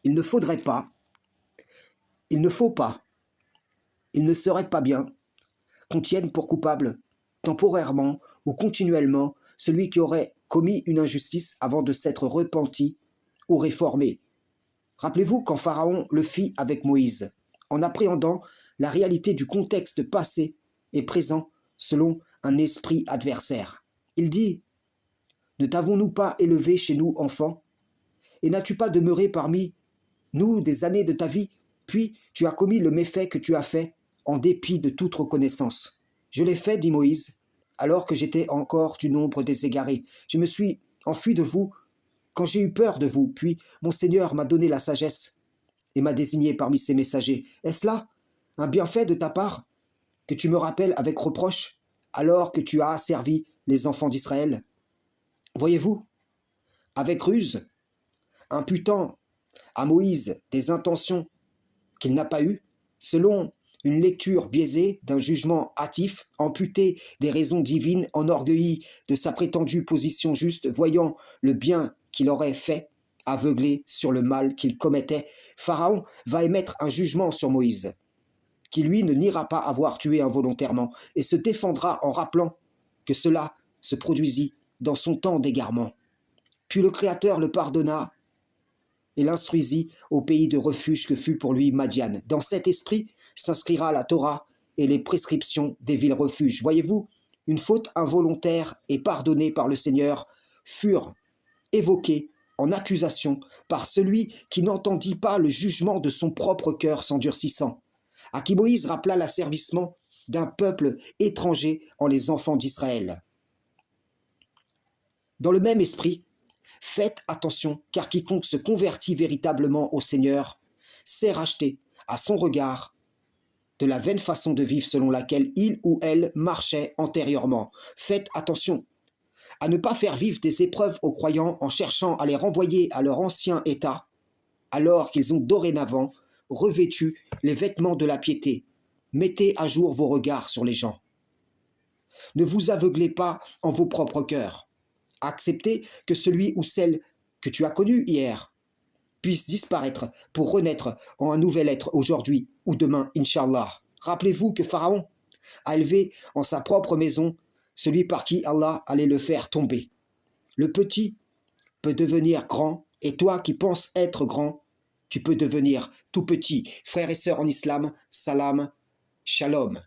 Il ne faudrait pas, il ne faut pas, il ne serait pas bien qu'on tienne pour coupable, temporairement ou continuellement, celui qui aurait commis une injustice avant de s'être repenti ou réformé. Rappelez-vous quand Pharaon le fit avec Moïse, en appréhendant la réalité du contexte passé et présent selon un esprit adversaire. Il dit « Ne t'avons-nous pas élevé chez nous, enfant? Et n'as-tu pas demeuré parmi nous des années de ta vie? Puis tu as commis le méfait que tu as fait, en dépit de toute reconnaissance. Je l'ai fait, dit Moïse, alors que j'étais encore du nombre des égarés. Je me suis enfui de vous quand j'ai eu peur de vous, puis mon Seigneur m'a donné la sagesse et m'a désigné parmi ses messagers. Est-ce là un bienfait de ta part que tu me rappelles avec reproche, alors que tu as asservi les enfants d'Israël? Voyez-vous, avec ruse, imputant à Moïse des intentions qu'il n'a pas eues, selon une lecture biaisée d'un jugement hâtif, amputé des raisons divines, enorgueilli de sa prétendue position juste, voyant le bien qu'il aurait fait, aveuglé sur le mal qu'il commettait, Pharaon va émettre un jugement sur Moïse, qui lui ne niera pas avoir tué involontairement, et se défendra en rappelant que cela se produisit dans son temps d'égarement. Puis le Créateur le pardonna et l'instruisit au pays de refuge que fut pour lui Madian. Dans cet esprit s'inscrira la Torah et les prescriptions des villes refuges. Voyez-vous, une faute involontaire et pardonnée par le Seigneur furent évoquées en accusation par celui qui n'entendit pas le jugement de son propre cœur s'endurcissant, à qui Moïse rappela l'asservissement d'un peuple étranger en les enfants d'Israël. Dans le même esprit, faites attention, car quiconque se convertit véritablement au Seigneur s'est racheté à son regard de la vaine façon de vivre selon laquelle il ou elle marchait antérieurement. Faites attention à ne pas faire vivre des épreuves aux croyants en cherchant à les renvoyer à leur ancien état, alors qu'ils ont dorénavant revêtu les vêtements de la piété. Mettez à jour vos regards sur les gens. Ne vous aveuglez pas en vos propres cœurs. Acceptez que celui ou celle que tu as connu hier puisse disparaître pour renaître en un nouvel être aujourd'hui ou demain, Inch'Allah. Rappelez-vous que Pharaon a élevé en sa propre maison celui par qui Allah allait le faire tomber. Le petit peut devenir grand, et toi qui penses être grand, tu peux devenir tout petit. Frères et sœurs en islam, salam, shalom.